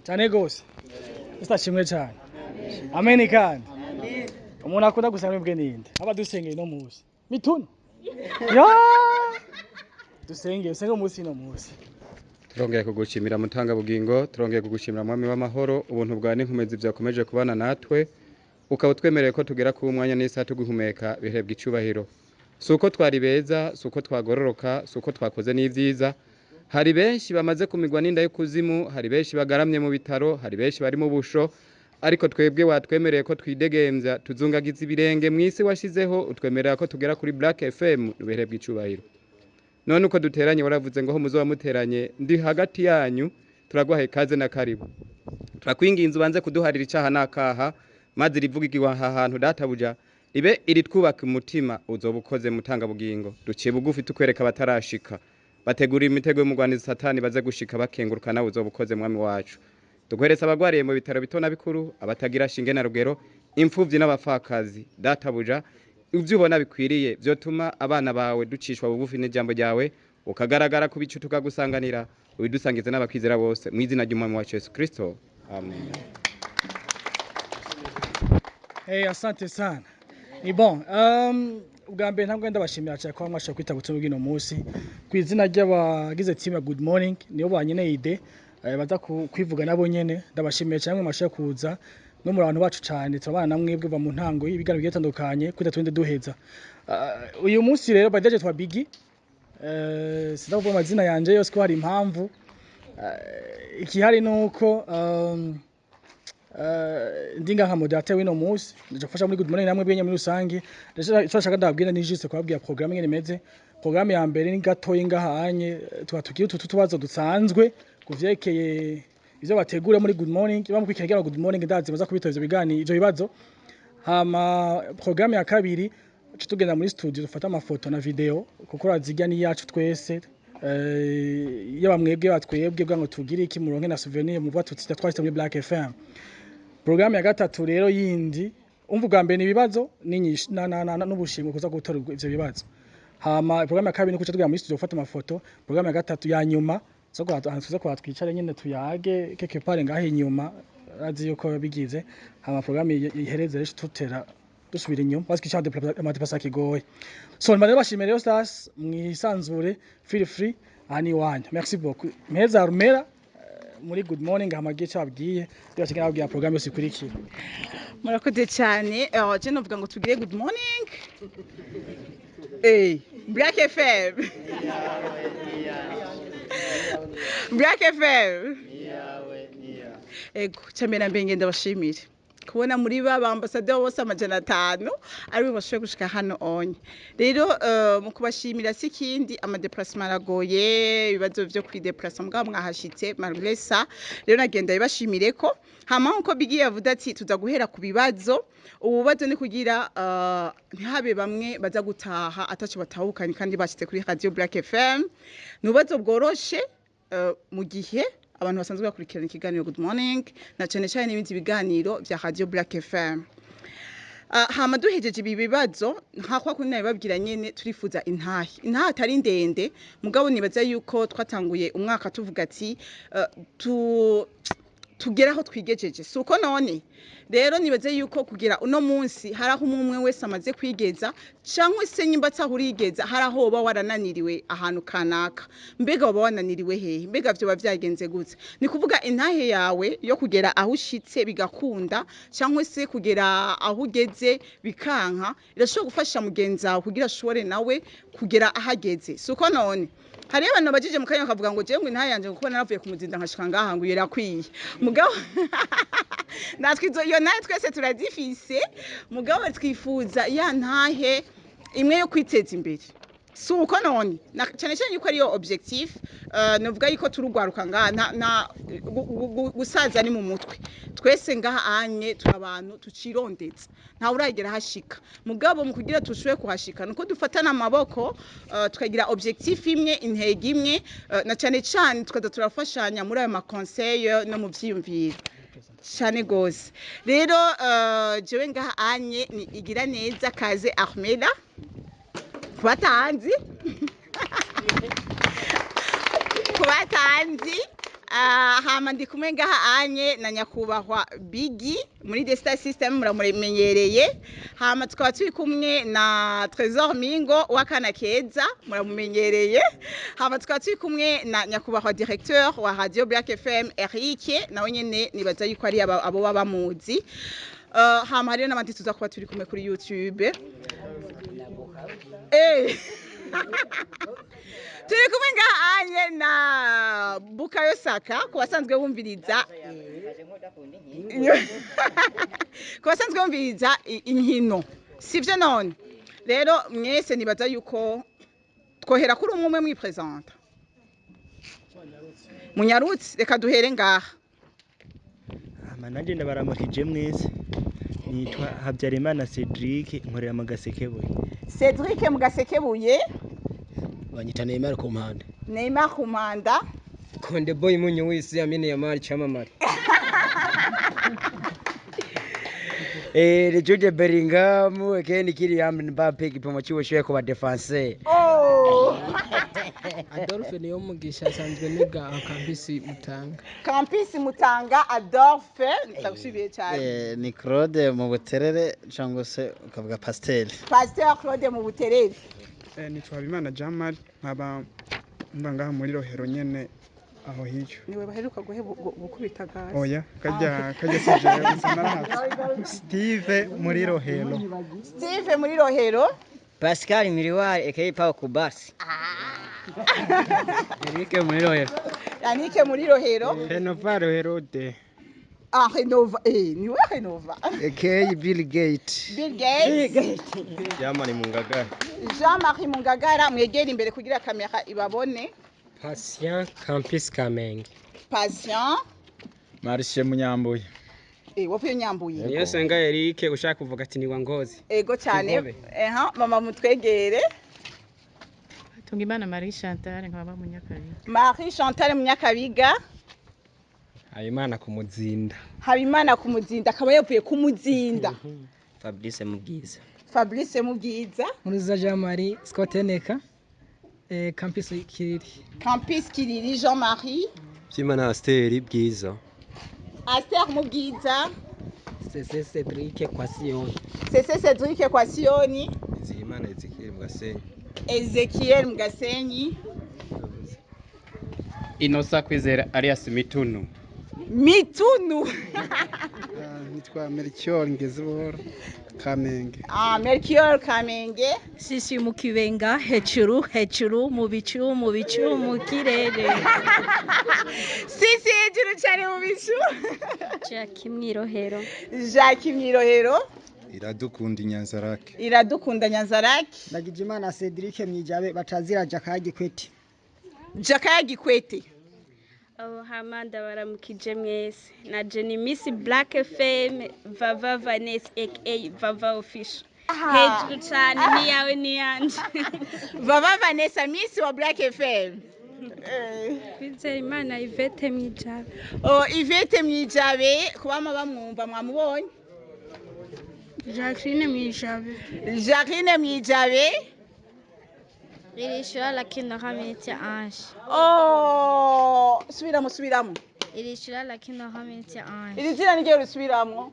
cyane gose Stashimwe cyane Amen kandi umuntu akunda gusanga mwebwe ninde abadusengeye no musi mituno ya dusenge umunsi no musi turongeye kugushimira mutanga bugingo turongeye kugushimira mwami w'amahoro ubuntu bwa n'inkomezi byakomeje kubana natwe ukaba twemereye ko tugera ku mwanya n'isa tuguhumeka bihebwa icubahiro suko twari beza suko twagororoka suko twakoze n'ivyiza hari benshi bamaze kumigwa n'inda y'ikuzimu hari benshi bagaramye mu bitaro hari benshi bari mu busho ariko twebwe watwemereye ko twidegemvya tuzungagiza ibirenge mw'isi washizeho utwemerera ko tugera kuri Black FM bihebwa icubahiro none uko duteranye waravuze ngo ho muzoba muteranye ndi hagati yanyu turagwahe kaze na karibu turakwinginze ubanze kuduharira icaha nakaha maze rivugirwa ahantu databuja ribe iri twubaka umutima uzobukoze mutanga bugingo duciye bugufi tukwereka batarashika bategura imitego y'umugwaniza satani baze gushika bakenguruka nawe uzobukoze mwami wacu tugwereza abagwariye mu bitaro bito na bikuru abatagira shinge na rugero imfuvyi n'abafakazi databuja ivyo ubona bikwiriye vyotuma abana bawe ducishwa bugufi n'ijambo ryawe ukagaragara ku bicu tukagusanganira ubidusangize n'abakwizera bose mu izina ry'umwami wacu Yesu Kristo amen. Asante sana ni bon ubwa mbere ntabwo ndabashimira cyane ko mwasha kwita gutsuma bwino munsi ku izina ry'abagize team ya Good Morning niyo banyeneye ide baza kwivuga nabo nyene ndabashimiye cyane mwasha kuza no muri abantu bacu cyane turabana namwebwe va mu ntango y'ibigano bitandukanye kwita twende duheza uyu munsi rero badeje twa Bigi sinavuga amazina yanje yose ko hari impamvu ikihari nuko ndinga nka moderateur wino munsi ndafasha muri Good Morning namwe byenye muri rusange ndashaka ndabwira ni juste kwabwira programme ngene meze programme ya mbere ni gatoyi ngahanye twatugiye tutubazo dusanzwe kuvyekeye ivyo bategura muri Good Morning bamukwikira Good Morning ndazi baza kubitoza bigani ivyo bibazo hama programme ya kabiri tugenda muri studio dufata amafoto na video kuko razijya ni yacu twese yabamwebwe batwebwe bwango tugire iki muronke na souvenir mu bwa tutita twashite muri Black FM. Programme ya gatatu rero yindi umvuga mbere ni ibibazo n'ubushimwe kuza gutora ivyo bibazo hama programme ya kabiri ni kuca tugenda muri studio gufata amafoto programme ya gatatu ya nyuma so kwa twicare nyene tuyage keke pare ngahe inyuma azi yuko bigize hama programme ihereze rero tutera dusubira inyuma parce que chante amadepasa kigoye so ndabashimira bashimira rero stars mwisanzure feel free ani wanya merci beaucoup meza rumera muri Good Morning hamagiye cyabwiye byashikira abwiye programme yose ikurikira murakoze cyane je novuga ngo tugire Good Morning Black FM Black FM ego cyamera mbenge ndabashimira kubona muri ba ambassadeur bose amajana 5 ari bashoye gushika hano onye rero mu kubashimira sikindi ama déplacement aragoye ibibazo byo kwideplacer mbwa mwahashitse malgré ça rero nagenda bibashimire ko hama uko bigiye avuga ati tuza guhera ku bibazo ububazo ni kugira ntihabe bamwe baza gutaha atacho batahukanye kandi bashitse kuri Radio Black FM nubazo bworoshe mu gihe abantu basanzwe bakurikirana ikiganiro Good Morning na cyane cyane n'ibindi biganiro bya Radio Black FM. Hama duhejeje ibi bibazo nkakwa kuri nawe babwira nyene turifuza intahe atari ndende mugabo nibaza yuko twatanguye umwaka tuvuga ati tugeraho twigejeje suko none rero nibaze yuko kugira uno munsi haraho umwe wese amaze kwigeza cyangwa se nyimba tahurigeza haraho ba warananiriwe ahantu kanaka mbega waba wananiriwe hehe mbega byo bavyagenze gutse ni kuvuga intahe yawe yo kugera aho ushitse bigakunda cyangwa se kugera aho ugeze bikanka irashobora gufasha mugenza kugira ashobore nawe kugera ahageze suko none hari abantu bajije mu kanya kavuga ngo jengwe nta yanje kuko naravuye kumuzinda nkashika ngaha ngo yerakwiye mugabo natwe iyo naye twese turadifise mugabo twifuza ya ntahe imwe yo kwiteza imbere suko none cyane cyane yuko ariyo objectif novuga yuko turugwaruka ngaha na gusaza ni mu mutwe twese ngaha anye turabantu tucirondetse nta uragera hashika mugabo mu kugira tushoye kuhashika nuko dufatana amaboko tukagira objectif imwe intege imwe na cyane cyane tukaza turafashanya muri ayo ma conseil no mu vyiyumviro cyane gose rero jewe ngaha anye ni igira neza kaze Ahmeda kubatanzi hama ndi kumwe ngaha anye na nyakubahwa Biggie muri The Star System muramumenyereye. Hama tukaba turi kumwe na Trésor Mingo wakana keza muramumenyereye. Hama tukaba turi kumwe na nyakubahwa directeur wa Radio Black FM Eric nawe nyene nibaza yuko ari abo baba muzi. Hama rero n'abandi tuza kuba turi kumwe kuri YouTube. Turi kumwe ngaha na Bukayo Saka ku basanzwe bumviriza inkino sivyo none rero mwese nibaza yuko twohera kuri umwe mwipresenta Munyarutsi reka duhere ngaha nanjye ndabaramukije mwese nitwa Habyarimana Cedric nkorera mu Gasekebuye. Cedric mu Gasekebuye banyita Neymar Kumanda. Neymar Kumanda. Konde boy munyu wisi Amine Yamal chamamari. Le Jude Bellingham ekeni Kylian Mbappe kipimo chiwe shwe kwa defense. Oh. Adolphe niyo mugisha asanzwe niga Campus Mutanga. Campus Mutanga Adolphe ndagushimiye cyane. Ni Claude mu Buterere cyangwa se ukavuga Pasteur. Pasteur Claude mu Buterere. Nitwa Habimana Jamal nkaba ngaha muri Rohero nyene aho hiyo. Niwe baheruka gukubita gazi. Oya kajya sije gusa Steve muri Rohero. Steve muri Rohero. Pascal Miriwari aka Pau Kubasi. Enrique muri Rohero. Yannick muri Rohero. Renova Rohero de. Renova niwe Renova. Aka Bill Gates. Bill Gates. Jean-Marie Mungagara. Jean-Marie Mungagara mwegera imbere kugira kamera ibabone. Patient Campus Kamenge. Patient Marche Munyambuye. Wavuye Nyambuye. Niyo senga Eric ushaka kuvuga ati ni wangozi. Ego cyane. Mama mutwegere. Tungimana Marie Chantal nkaba mu Nyakabiga. Marie Chantal mu Nyakabiga. Habimana kumuzinda. Habimana kumuzinda akaba yavuye kumuzinda. Fabrice Mubwiza. Fabrice Mubwiza. Muruza Jean Marie Scott Eneka. Campus Kiriri. Campus Kiriri Jean-Marie. Byimana Asteri Bwiza. Aster Mubwiza. CC Cedric Equation. CC Cedric Equation. Zimana Ezekiel Mugasenyi. Ezekiel Mugasenyi. Inosa Kwizera alias Mitunu. Mitunu. Nitwa Melchior Ngezibora Kamenge. Melchior Kamenge. Sisi mu Kibenga hejuru mu bicu mu kirere. Sisi hejuru cyane mu bicu. Jacques Mwirohero. Jacques Mwirohero. Iradukunda Nyanzarake. Iradukunda Nyanzarake. Ndagijimana Cedric Mwijabe batazira Jakaya Gikwete. Jakaya Gikwete. Hamanda baramukije mwese na Jenny Miss Black FM Vava Vanessa aka Vava Official. Hejuru cyane ni yawe ni yanje. Vava Vanessa Miss wa Black FM. Kwizera Imana Yvette Mwijabe. Yvette Mwijabe kubama bamwumva mwamubonye. Jacqueline Mwijabe. Jacqueline Mwijabe. Irishura lakini hamiti Ange. Subiramo. Irishura lakini hamiti Ange. Iri zina nige rusubiramo.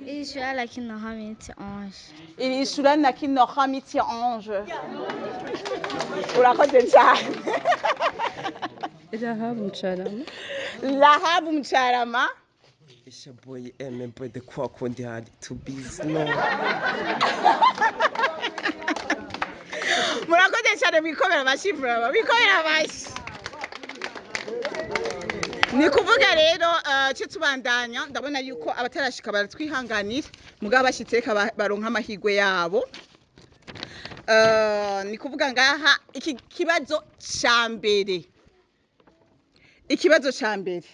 Irishura lakini hamiti Ange. Irishura lakini hamiti Ange. Urakoze cyane. Lahabu Mcharama. It's your boy boy the quack on the hard to be snow. Murakoze cyane bikomera bashimura bikomera bashi. Ni kuvuga rero cyo tubandanya ndabona yuko abatarashika baratwihanganira mugabo bashitse baronka amahigwe yabo. Ni kuvuga ngaha iki kibazo cyambere. Ikibazo cyambere.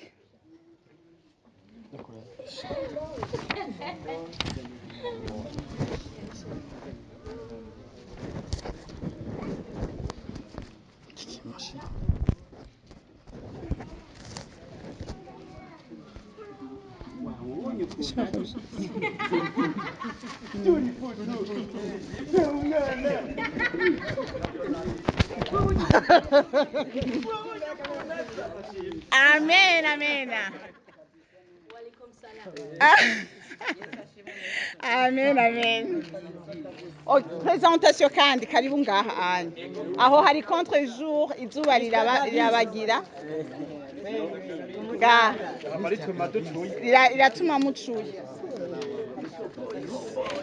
amen amen amen amen presentation kandi karibu ngaha anye aho hari contre jour izuba rirabagira ngaha iratuma mucuye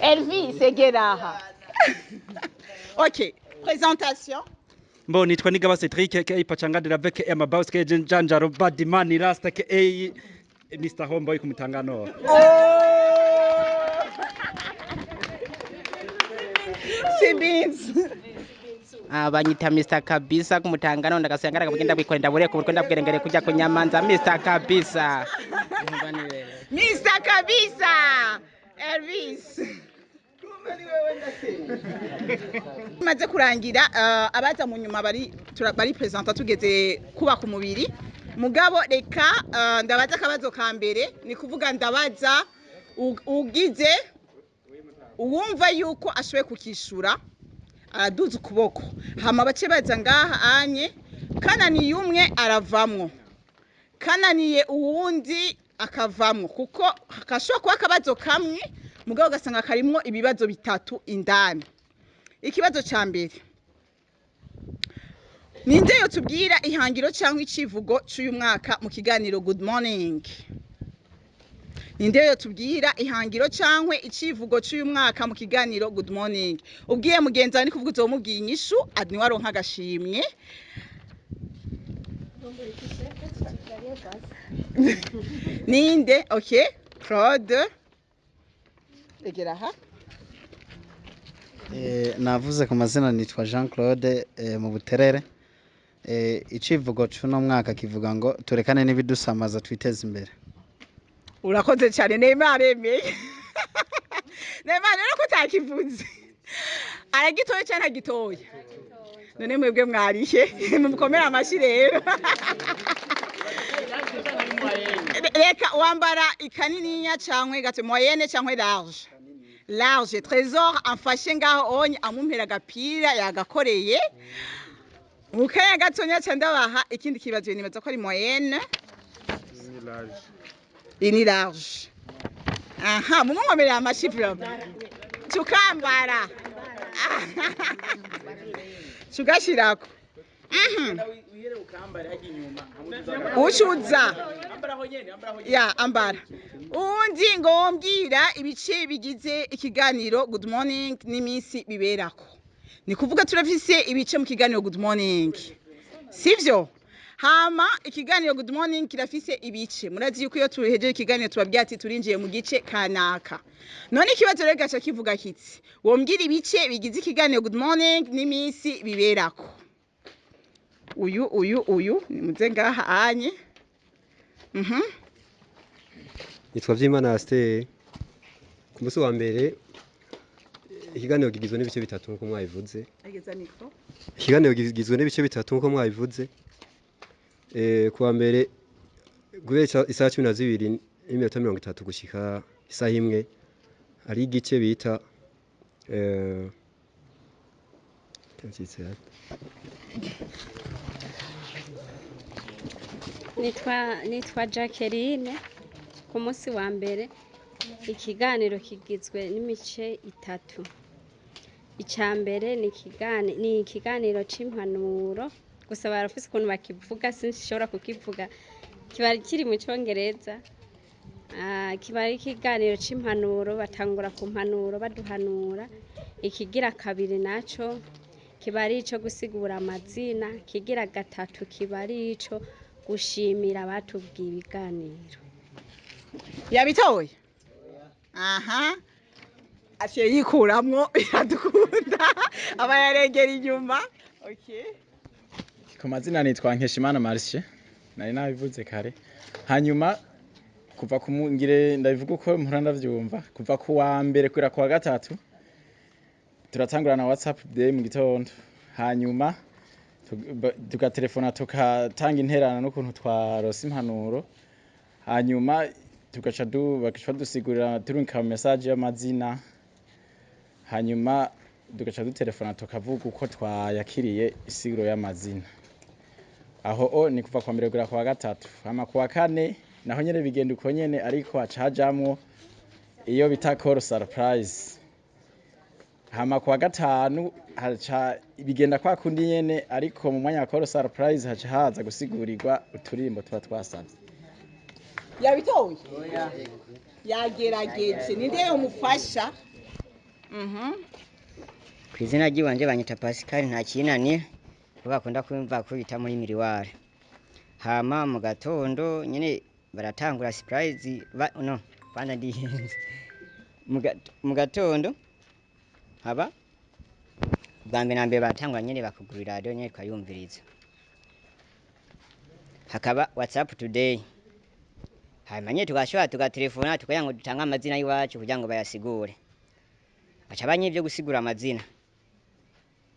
Elvis egeraha ok présentation Mbo nitwa Nigaba Cedric aka Pachangadira Veke Emma Bauske Janjaro Badimani Rasta aka Mr Homeboy kumutangano. Sibins Banyita Mr Kabisa kumutangano ndakasangara kugenda kwikwenda bure kukwenda bwerengere kujya kunyamanza Mr Kabisa. Mr Kabisa Elvis maze kurangira abaza mu nyuma bari presenta tugeze kubaka umubiri mugabo reka ndabaza akabazo ka mbere ni kuvuga ndabaza ugize uwumva yuko ashoboye kukishura araduza ukuboko hama bace baza ngaha anye kananiye umwe aravamwo kananiye uwundi akavamwo kuko kashobora kuba akabazo kamwe mugabo gasanga karimwo ibibazo bitatu indani ikibazo ca mbere ninde yo tubwira ihangiro cyangwa icivugo cy'uyu mwaka mu kiganiro good morning ninde yo tubwira ihangiro cyangwa icivugo cy'uyu mwaka mu kiganiro good morning ubwiye mugenzi wawe ni kuvuga uzomubwiye inyishu ni waronka agashimwe ninde okay Claude egeraha navuze ku mazina nitwa Jean Claude mu Buterere icivugo cy'uno mwaka kivuga ngo turekane n'ibidusamaza twiteze imbere. Urakoze cyane Neymar emeye Neymar rero ko takivuze aragitoye cyane agitoye none mwebwe mwarihe mukomera amashi rero reka wambara ikanininya cyangwa gate moyenne cyangwa large trésor amfashe ngaho onye amumpera agapira yagakoreye mukaya gatonya cyandabaha ikindi kibazo nibaza ko ari moyenne ni large aha mumwomerera amashifra tukambara tugashirako ucuza ya ambara undi ngombwira ibice bigize ikiganiro good morning n'imisi biberako ni kuvuga turafise ibice mu kiganiro good morning sivyo hama ikiganiro good morning kirafise ibice murazi yuko iyo tuhejeje ikiganiro tubabwira ati turinjiye mu gice kanaka none ikibazo rero gacha kivuga kitsi wombwira ibice bigize ikiganiro good morning n'imisi biberako uyu ni muze ngaha anye Nitwa Vyimana Aste ku musi wa mbere ikiganiro gigizwe n'ibice bitatu nkuko mwabivuze ikiganiro gigizwe n'ibice bitatu nkuko mwabivuze kuwa mbere guhera isaha 12:30 gushika isaha imwe ari igice bita nitwa Jacqueline ku munsi wa mbere ikiganiro kigizwe n'imice itatu icya mbere ni ikiganiro c'impanuro gusa barafise ukuntu bakivuga sinshobora kukivuga kiba kiri mu cyongereza kiba ari ikiganiro c'impanuro batangura ku mpanuro baduhanura ikigira kabiri naco kiba ari ico gusigura amazina kigira gatatu kiba ari ico gushimira batubwiye ibiganiro yabitoye aha ashe yikuramwo iradukunda aba yarengera inyuma okay ku mazina nitwa Nkeshimana Marche nari nabivuze kare hanyuma kuva kumungire ndabivuga uko mpora ndavyumva kuva ku wa mbere kwira ku wa gatatu turatangura na WhatsApp day mu gitondo hanyuma tugatelefona tukatanga interana n'ukuntu twarose impanuro hanyuma tugaca dusigurira turunka message y'amazina hanyuma tugaca dutelefona tukavuga uko twayakiriye isiguro y'amazina aho ni kuva kwa mbere kugera kwa gatatu hama kwa kane naho nyene bigenda uko nyene ariko hacajamwo iyo bita call surprise hama kwa gatanu haca bigenda kwa kundi nyene ariko mu mwanya wa call surprise haca haza gusigurirwa uturirimbo tuba twasavye yabitoye yagerageje ninde umufasha kwizina ry'iwanje banyita Pascal nta kinani bakunda kumva ko bita muri miriware hama mu gatondo nyene baratangura surprise no bana ndihenze mu gatondo haba bwambe nambe batangura nyene bakugurira radio nyene twayumviriza hakaba WhatsApp today hama nyene tugashobora tugatelefona tukaya ngo dutanga amazina y'iwacu kugira ngo bayasigure aca banye byo gusigura amazina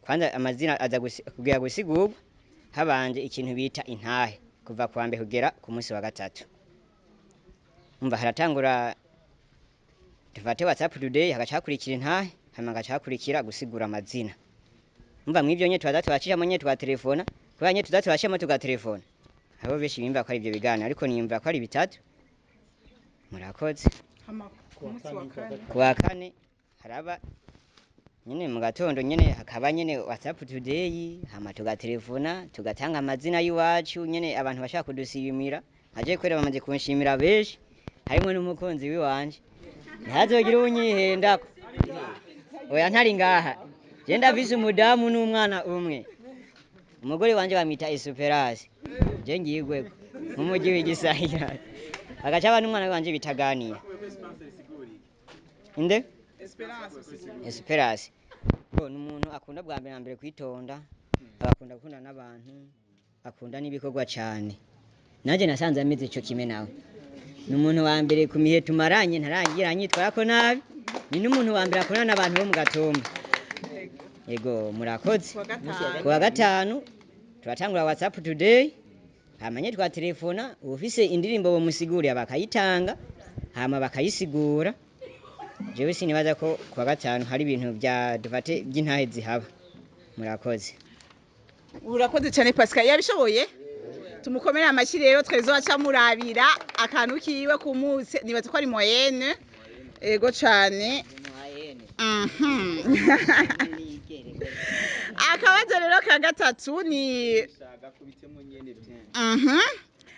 kwanza amazina aza kugira gusigurwa habanje ikintu bita intahe kuva kwa mbere kugera ku munsi wa gatatu umva haratangura tufate WhatsApp today hagacakurikira intahe hama hagacakurikira gusigura amazina umva mw'ivyo nye twaza tubashije monye twatelefona kuba nye tuza tubashemo tugatelefona abo beshi bimva ko ari ibyo bigana ariko niyumva ko ari bitatu murakoze kuwa kane haraba nyene mu gatondo nyene hakaba nyene WhatsApp today hama tugatelefona tugatanga amazina y'iwacu nyene abantu bashaka kudusiyumira aje kwera bamaze kunshimira beshi harimo n'umukunzi wiwanje ntazogira unyihenda oya ntari ngaha je ndavise umudamu n'umwana umwe umugore wanje bamita Esperance je ngiyigwego mu mugi w'igisahira agaca abantu umwana wanje bitaganira inde Esperance n'umuntu akunda bwa mbere nambere kwitonda akunda gukunda n'abantu akunda n'ibikorwa cyane naje nasanze ameze ico kime nawe n'umuntu wa mbere ku mihe tumaranye ntarangira nyitwara ko nabi ni n'umuntu wa mbere akona n'abantu bo mu gatomba yego murakoze kuwa gatanu turatangura WhatsApp today hamanye twa telefona ufise indirimbo bo musiguri abakayitanga hama bakayisigura jewe sinibaza ko kuwa gatanu hari ibintu bya dufate by'intahe zihaba murakoze urakoze cyane Pascal yabishoboye tumukomera amashi rero twezo aca murabira akantu kiwe ku munsi nibaza ko ari moyenne ego cyane akabazo rero ka gatatu ni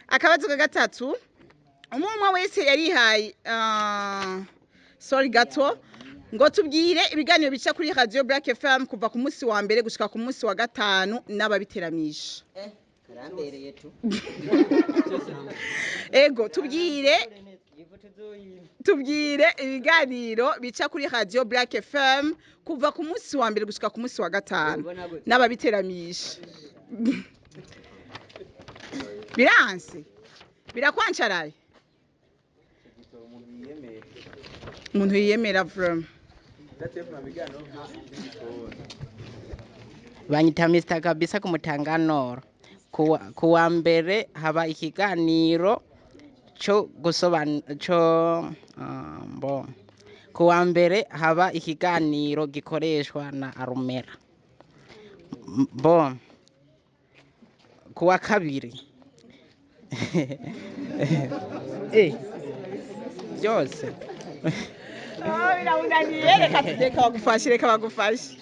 akabazo ka gatatu umwe wese yarihaye sorry gato ngo tubwire ibiganiro bica kuri Radio Black FM kuva ku munsi wa mbere gushika ku munsi wa gatanu n'ababiteramisha karambereye tu ego tubwire ibiganiro bica kuri Radio Black FM kuva ku munsi wa mbere gushika ku munsi wa gatanu n'ababiteramisha biranse birakwancaraye umuntu yiyemera from banyita Mr kabisa kumutanganoro kuwa mbere haba ikiganiro cyo kuwa mbere haba ikiganiro gikoreshwa na Arumera kuwa kabiri byose reka bagufashe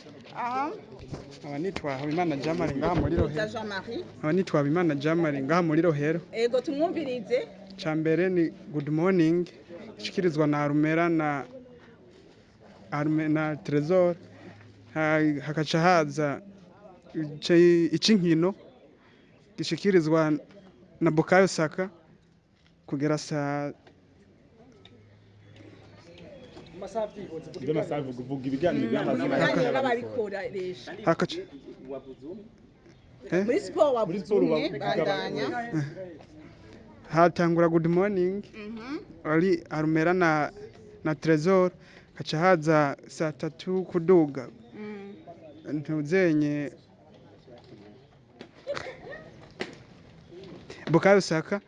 abanitwa Habimana Jamari ngaha muri Rohero abanitwa Habimana Jamari ngaha muri Rohero ego tumwumvirize cambere ni good morning shikirizwa na Arumera na Trezor hakaca haza ikinkino gishikirizwa na Bukayo Saka kugera saa vuga ibiganiro muri siporo wavuzumye bandanya hatangura good morning ari Arumera na Trezor kaca haza saa 3 kuduga ntuzenye Bukayo Saka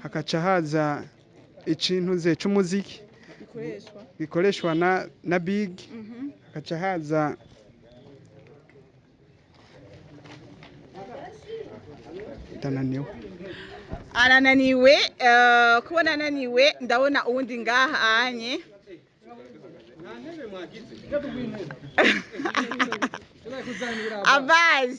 hakaca haza ikintu ze cy'umuziki gikoreshwa na Big hakaca haza ndananiwe arananiwe kubona ananiwe ndabona uwundi ngaha anye Abbas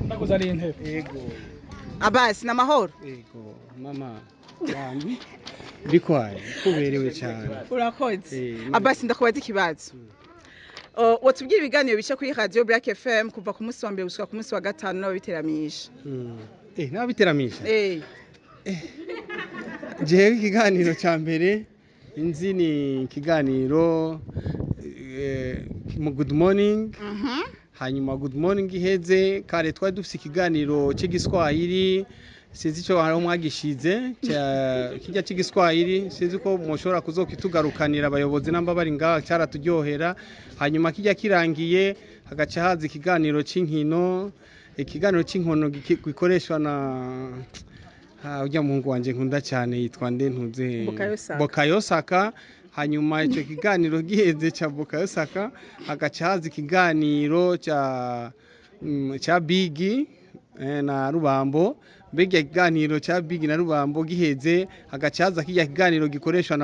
ndakuzaniye intebe yego Abbas namahoro yego mama yambi bikwaye kuberewe cyane urakoze Abbas ndakubaza ikibazo watubwira ibiganiro bica kuri Radio Black FM kuva ku munsi wa mbere gushika ku munsi wa gatanu n'abiteramisha n'abiteramisha jewe ikiganiro cya mbere inzi ni ikiganiro mu good morning hanyuma good morning iheze kare twari dufite ikiganiro cy'igiswahili sinzi cyo hariho mwagishize kijya cy'igiswahili sinzi ko mushobora kuzokitugarukanira abayobozi namba bari ngaha cyaraturyohera hanyuma kijya kirangiye hagaca haza ikiganiro cy'inkino ikiganiro cy'inkono gikoreshwa na ujya muhungu wanje nkunda cyane yitwa nde ntuze Bokayosaka hanyuma icyo kiganiro giheze cya Bokayosaka hagaca haza ikiganiro cya Big na Rubambo mbega ikiganiro cya Big na Rubambo giheze hagaca haza kijya kiganiro gikoreshwa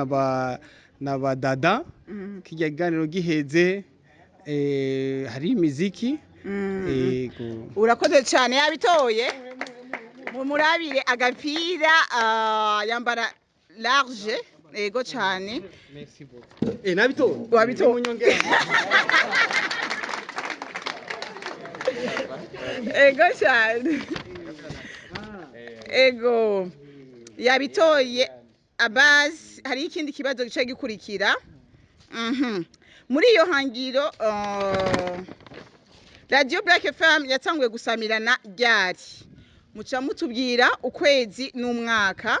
na badada kijya kiganiro giheze hari imiziki urakoze cyane yabitoye mumurabire agapira yambara large ego cyane merci beaucoup nabito wabito munyongera ego cyane ego yabitoye Abbas hari ikindi kibazo gice gikurikira muri iyo hangiro Radio Black FM yatanguye gusamirana ryari muca mutubwira ukwezi n'umwaka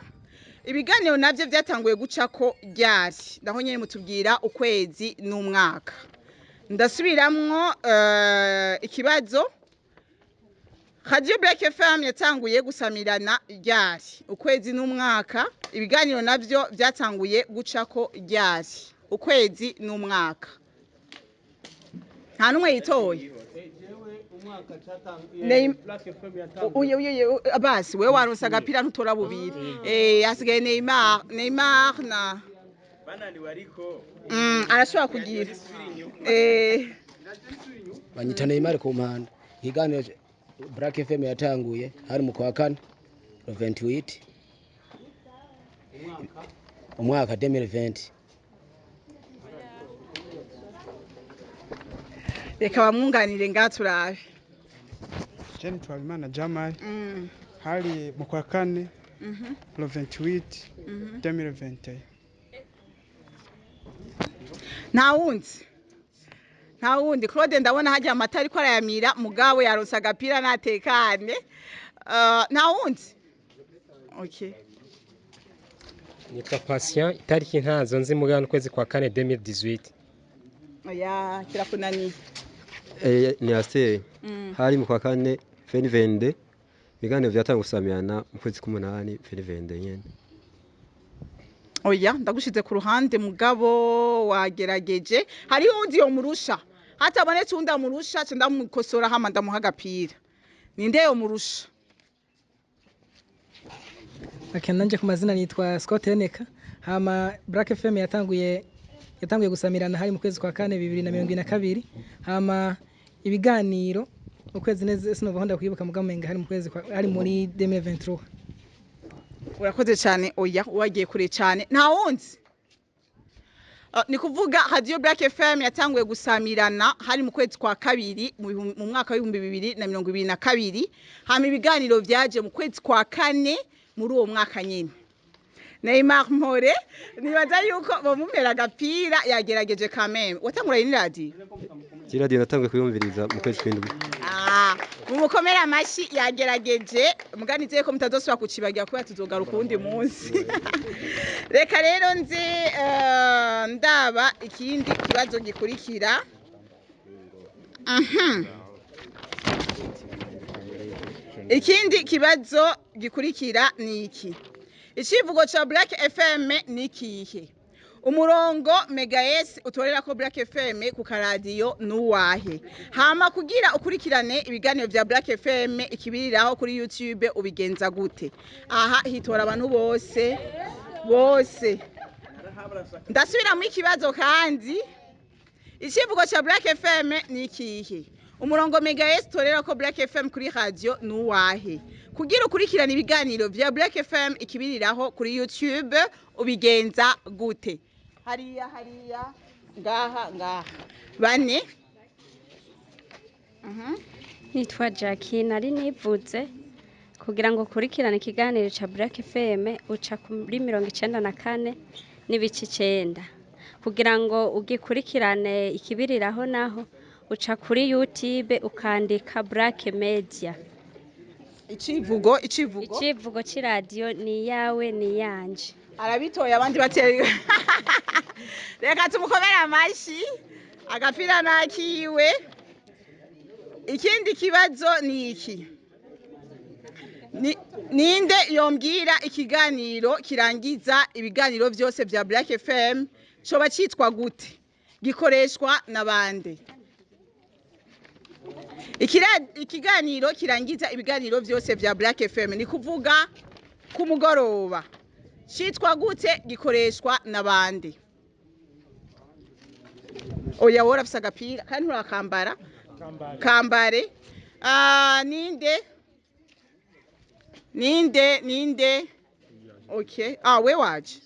ibiganiro navyo byatanguye gucako ryari ndaho nyene mutubwira ukwezi n'umwaka ndasubiramwo ikibazo Radio Black FM yatanguye gusamirana ryari ukwezi n'umwaka ibiganiro navyo byatanguye gucako ryari ukwezi n'umwaka nta numwe yitoye Abbas wewe waronsa agapira ntutora bubiri hasigaye Neymar na banani wariko arashobora kugira banyita Neymar ku mpanda ikiganiro Black FM yatanguye hari mu kwa kane 28 umwaka 2020 reka bamwunganire ngaturabe Jenny Twabimana Jamal hari mu kwa kane 28 2020 nta wundi Claude ndabona hajya amata ariko arayamira mugabo yaronsa agapira natekane nta wundi okay nitwa Patient itariki ntazo nzi mugano kwezi kwa kane 2018 oya kirakunaniye ni Asteri hari mu kwa kane 2022 ibiganiro byatanga gusamirana mu kwezi k'umunani 2022 nyene oya ndagushize ku ruhande mugabo wagerageje hariho undi yo murusha hatabonetse undi amurusha cyo ndamukosora hama ndamuha agapira ninde yo murusha nanje ku mazina nitwa Scott Eneka hama Black FM yatanguye gusamirana hari mu kwezi kwa kane 2022 hama ibiganiro ukwezi neze sinovahonda kwibuka mugamenga hari mu kwezi hari muri 2023 urakoze cyane oya wagiye kure cyane nta wundi ni kuvuga Radio Black FM yatanguye gusamirana hari mu kwezi kwa kabiri mu mwaka wa 2022 hama ibiganiro byaje mu kwezi kwa kane muri uwo mwaka nyine Neymar More nibaza yuko bomumera agapira yagerageje kameme watangura ni radio radio natanguye kuyumviriza mu kwezi kw'indwi mumukomera amashi yagerageje muganize ko mutazosubira kucibagira kuba tuzogaruka uwundi munsi reka rero nzi ndaba ikindi kibazo gikurikira ikindi kibazo gikurikira ni iki icivugo ca Black FM ni kihe? Umurongo megaes utorera ko Black FM ku karadiyo nuwahe? Hama kugira ukurikirane ibiganiro vya Black FM ikibiriraho kuri YouTube ubigenza gute? Aha hitora abantu bose ndasubira mu ikibazo kandi icivugo ca Black FM ni ikihe? Umurongo megaes utorera ko Black FM kuri radio nuwahe? Kugira ukurikirane ibiganiro vya Black FM ikibiriraho kuri YouTube ubigenza gute? Hariya ngaha bane. Nitwa Jackie nari nivuze kugira ngo ukurikirane ikiganiro ca Black FM uca kuri 94 n'ibice 9 kugira ngo ugikurikirane ikibiriraho naho uca kuri YouTube ukandika Black Media. Icivugo c'iradio ni yawe ni yanje. Arabitoye abandi bateye. Reka tumukomere amashi agapira nakiwe. Ikindi kibazo ni iki? Ninde yombwira ikiganiro kirangiza ibiganiro vyose vya Black FM coba citwa gute? Gikoreshwa nabande? Ikiganiro kirangiza ibiganiro vyose vya Black FM ni kuvuga ku mugoroba. Citwa gute? Gikoreshwa nabande? Oya wora afisa agapira kandi urakambara. Kambare. Ninde? Okay. We waje.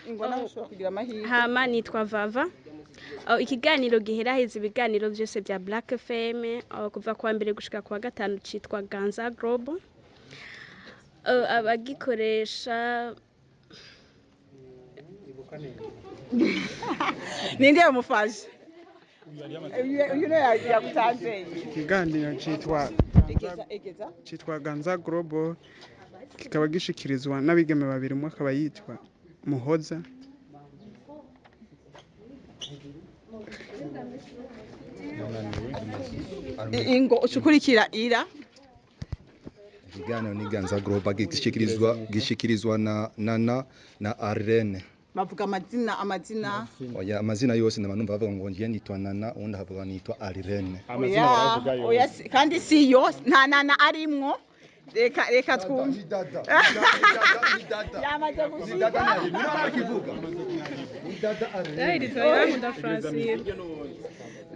Ingona ushobora kugira amahirwe. Hama nitwa Vava. Ikiganiro giheraheza ibiganiro byose bya Black FM kuva kwa mbere gushika kwa gatanu citwa Ganza Global. Abagikoresha ninde yamufashe? Uyu ne yagutanze. Ikiganiro citwa Ganza Global kikaba gishikirizwa n'abigeme babiri umwe akaba yitwa Muhoza. Ingo ucukurikira ira. Ikiganiro ni Ganza Global gishikirizwa na Nana na Arlene. Bavuga amazina. Oya amazina yose n'abantu bavuga ngo ngiye nitwa Nana undi havuga nitwa Arlene. Oya kandi si yo nta Nana arimwo. Reka twumve. Yamaze gushika.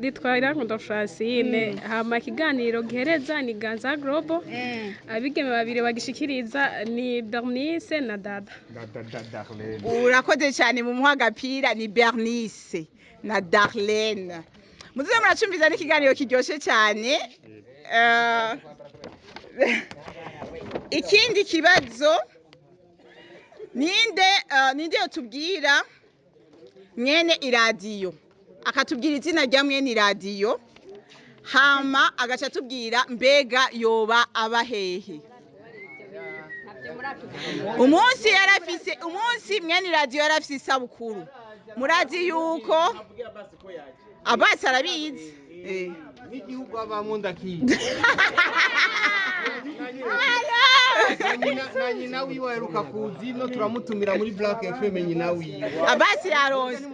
Ritwara Francine hama ikiganiro gihereza ni Ganza Global. Abigeme babiri bagishikiriza ni Bernice na Dada. Urakoze cyane mu muha agapira ni Bernice na Darlene. Muze muracumbiza n'ikiganiro kiryoshe cyane. Ikindi kibazo ninde yotubwira mwene iradiyo akatubwira izina rya mwene iradiyo hama agaca tubwira mbega yoba abahehe. Umunsi mwene iradiyo yarafise isabukuru murazi yuko Abasi arabizi n'igihugu abamo ndakizi na nyina wiwe aheruka kuzi no turamutumira muri Black FM nyina wiwe Abasi yaronse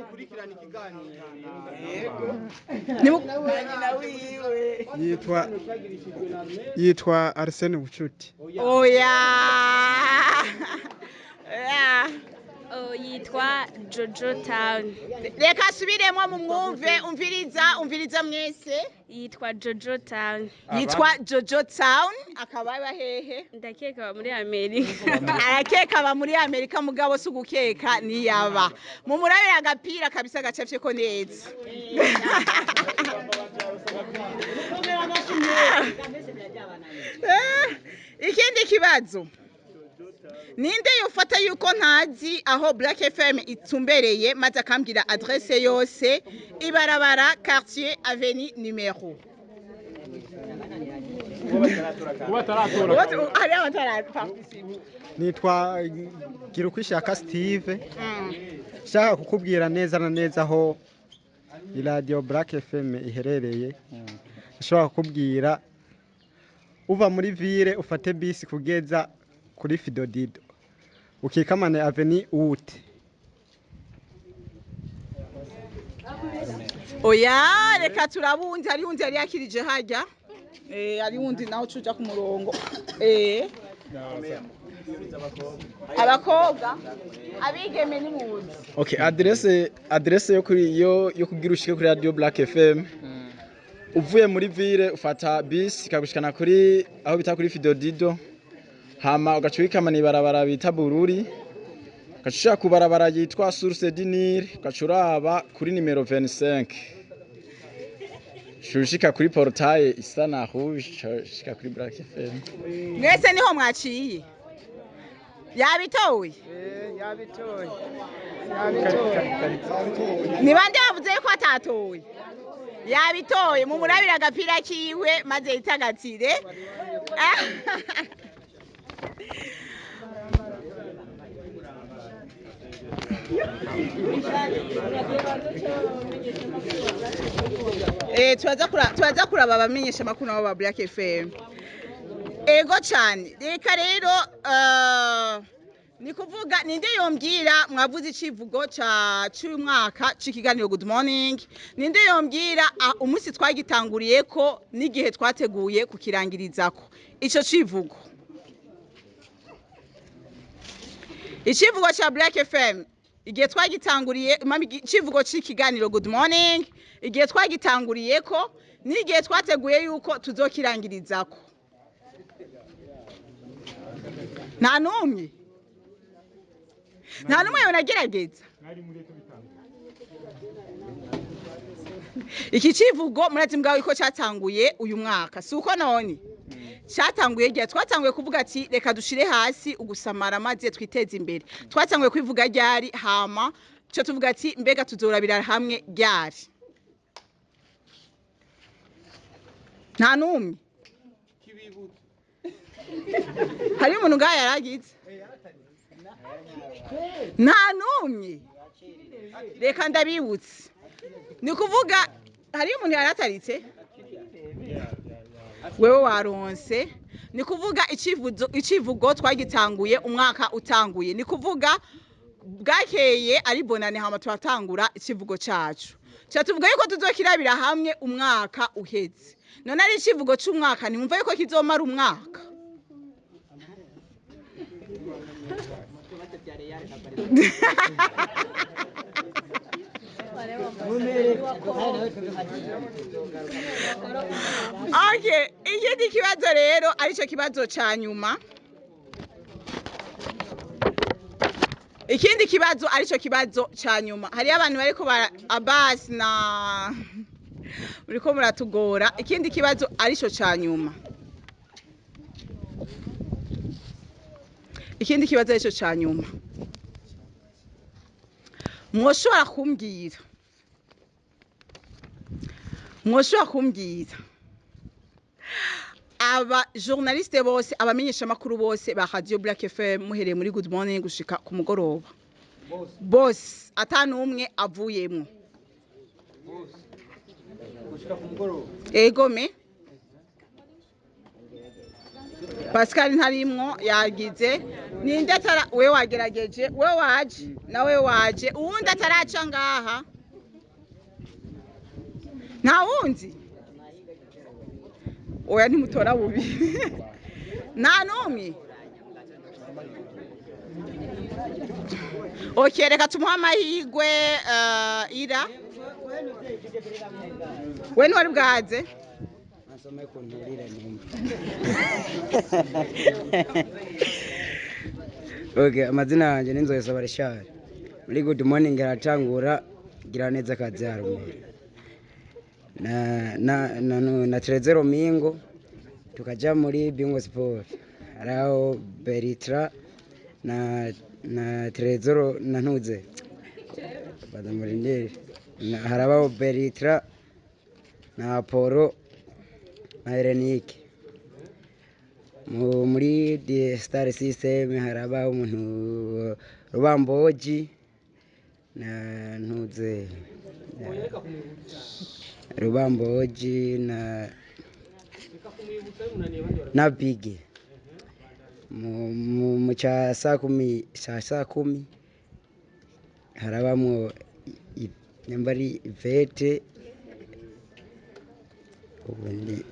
yitwa Arsene Bucuti. Oya yitwa Jojo Town. Reka subiremo mu mwumve umviriza mwese. Yitwa Jojo Town. Yitwa Jojo Town akaba hehe? Ndakeka muri Amerika. Arakeka aba muri Amerika mugabo sugukeka ni yaba. Mu murabire agapira kabisa gacafye ko neza. Ikindi kibazo. Ninde yofata yuko ntazi aho Black FM itumbereye maze akambwira adresse yose ibarabara quartier avenue numéro nitwa Girukwishaka Steve shaka kukubwira neza na neza aho radio Black FM iherereye shaka kukubwira uva muri ville ufate bisi kugeza kuri Fidodido ukikamane aveni ute. Oya reka turabundi hari undi yari yakirije hajya hari undi naho cuja ku murongo abakobwa abigeme ni muzi. Okay, adresse yo kugira ushike kuri Radio Black FM. Uvuye muri ville ufata bus ikagushikana kuri aho bita kuri Fidodido. Hama ugacuikamana ibarabara bita Bururi. Ugacushaka kubarabara yitwa Source du Nil, ugacuraba kuri numero 25. Shushika kuri portail isa na rouge, shika kuri Black FM. Mwese niho mwaciye. Yabitoye. Yabitoye. Ni bande bavuze ko atatoye. Yabitoye mu murabira agapira kiwe maze itagatsire. Tuwaza kuraba abamenyesha makuru nabo ba Black FM. Ego cyane. Reka rero ni kuvuga ninde yombwira mwavuze icivugo cy'uyu mwaka c'ikiganiro Good Morning. Ninde yombwira umunsi twagitanguriye ko n'igihe twateguye kukirangirizako. Ico civugo. Icivugo cha Black FM igihe twagitanguriye icivugo c'ikiganiro Good Morning igihe twagitanguriye ko n'igihe twateguye yuko tuzokirangirizako. Nta numwe yonagerageza. Iki civugo murazi mbwawe ko cyatanguye uyu mwaka suko none cyatanguye igihe twatanguye kuvuga ati reka dushire hasi ugusamara maze twiteze imbere. Twatanguye kwivuga ryari hama cyo tuvuga ati mbega tuzorabira hamwe ryari. Nta numwe hari umuntu ngaya yaragize. Nta numwe reka ndabibutse ni kuvuga hari umuntu yarataritse wewe waronse ni kuvuga icivugo twagitanguye umwaka utanguye ni kuvuga bwakeye ari bonane hama twatangura icivugo cacu cyatuvuga yuko tuzokirabira hamwe umwaka uheze. None ari icivugo c'umwaka ni mumva yuko kizomara umwaka. Okay, ikindi kibazo rero arico kibazo ca nyuma. Ikindi kibazo arico kibazo ca nyuma. Hari abantu bariko bara Abbas na uriko muratugora. Ikindi kibazo arico ca nyuma. Ikindi kibazo arico ca nyuma. Mwoshobora kumbwira aba journaliste bose abamenyesha makuru bose ba Radio Black FM muhereye muri Good Morning gushika ku mugoroba bose atanumwe avuyemo ego me Pascal ntarimwo yagize ninde atara we wagerageje we waje nawe waje uwundi ataraca ngaha nta wundi oya ntimutora bubi nta numwe. Okay, reka tumuha amahirwe ira we ntwari bwaze Okay, amazina yanjye ni Nzoyesa Barishari. Muri Good Morning aratangura gira neza kazi yarume. Na Trezero Mingo tukaja muri Bingo Sport. Arao Beritra na Trezero na Ntuze. Badamurindiri. Harabao Beritra na Apollo na Erenike. Muri the Star System haraba umuntu Rubamboji na Ntuze Rubamboji na Big mu cya saa kumi harabamwo nyamba ari ivete ubundi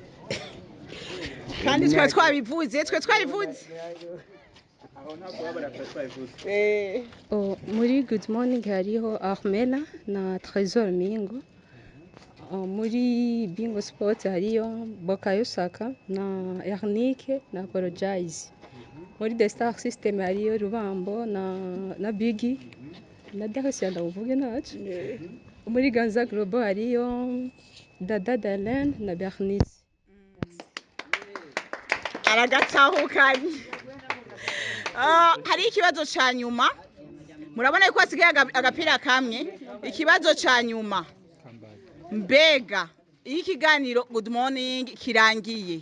kandi twe twabivuze muri good morning hariho Armela na Trésor Mingo. Muri Bingo Sport hariyo Bokayo Saka na Ernike na Apologize. Muri The Star System hariyo Rubambo na Biggie na Darcy ndavuge nacu. Muri Ganza Global hariyo Dada Dalen na Bernice. Aragatahukanye. Hari ikibazo ca nyuma murabona yuko hasigaye agapira kamwe. Ikibazo ca nyuma mbega iyo ikiganiro good morning kirangiye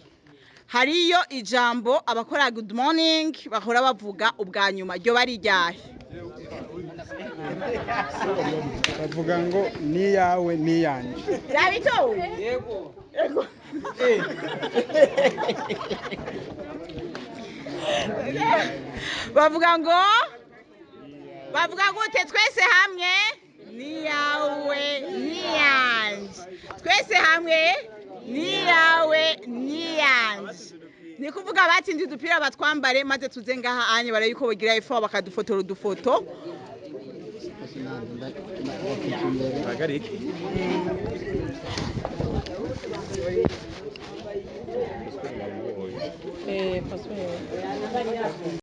hariyo ijambo abakora good morning bahora bavuga ubwa nyuma ryo bari ryahe bavuga ngo ni yawe ni yanje yabito yego bavuga gute twese hamwe ni yawe ni yanje twese hamwe ni yawe ni yanje ni kuvuga batsinze udupira batwambare maze tuze ngaha anye barayuko bagira ifu bakadufotora udufoto bagarike Pastor.